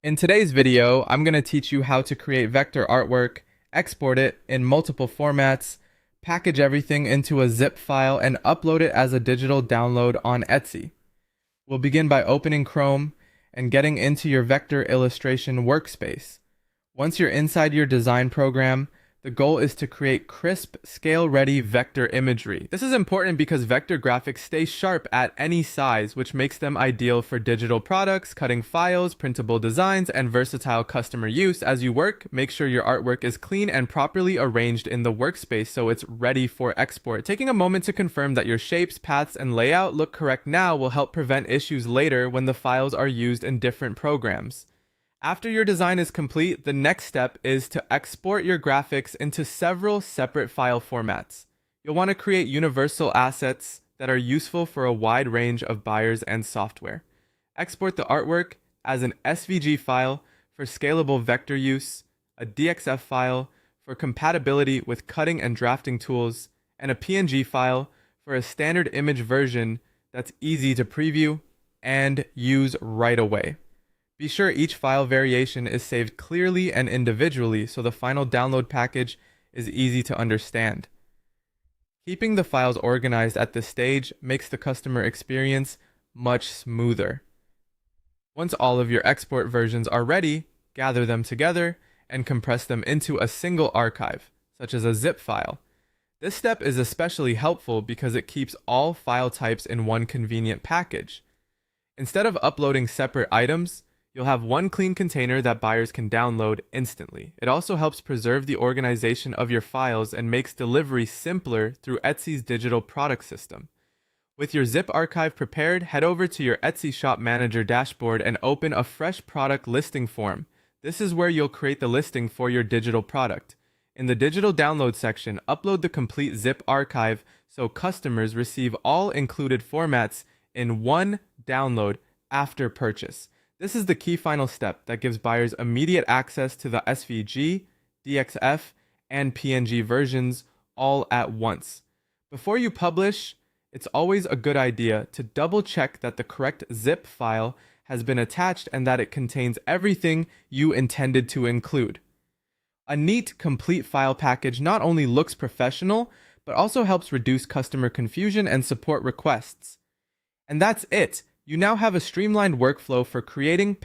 In today's video, I'm going to teach you how to create vector artwork, export it in multiple formats, package everything into a zip file, and upload it as a digital download on Etsy. We'll begin by opening Chrome and getting into your vector illustration workspace. Once you're inside your design program, the goal is to create crisp, scale-ready vector imagery. This is important because vector graphics stay sharp at any size, which makes them ideal for digital products, cutting files, printable designs, and versatile customer use. As you work, make sure your artwork is clean and properly arranged in the workspace so it's ready for export. Taking a moment to confirm that your shapes, paths, and layout look correct now will help prevent issues later when the files are used in different programs. After your design is complete, the next step is to export your graphics into several separate file formats. You'll want to create universal assets that are useful for a wide range of buyers and software. Export the artwork as an SVG file for scalable vector use, a DXF file for compatibility with cutting and drafting tools, and a PNG file for a standard image version that's easy to preview and use right away. Be sure each file variation is saved clearly and individually so the final download package is easy to understand. Keeping the files organized at this stage makes the customer experience much smoother. Once all of your export versions are ready, gather them together and compress them into a single archive, such as a zip file. This step is especially helpful because it keeps all file types in one convenient package. Instead of uploading separate items, you'll have one clean container that buyers can download instantly. It also helps preserve the organization of your files and makes delivery simpler through Etsy's digital product system. With your zip archive prepared, head over to your Etsy Shop Manager dashboard and open a fresh product listing form. This is where you'll create the listing for your digital product. In the digital download section, upload the complete zip archive so customers receive all included formats in one download after purchase. This is the key final step that gives buyers immediate access to the SVG, DXF, and PNG versions all at once. Before you publish, it's always a good idea to double check that the correct zip file has been attached and that it contains everything you intended to include. A neat, complete file package not only looks professional, but also helps reduce customer confusion and support requests. And that's it. You now have a streamlined workflow for creating,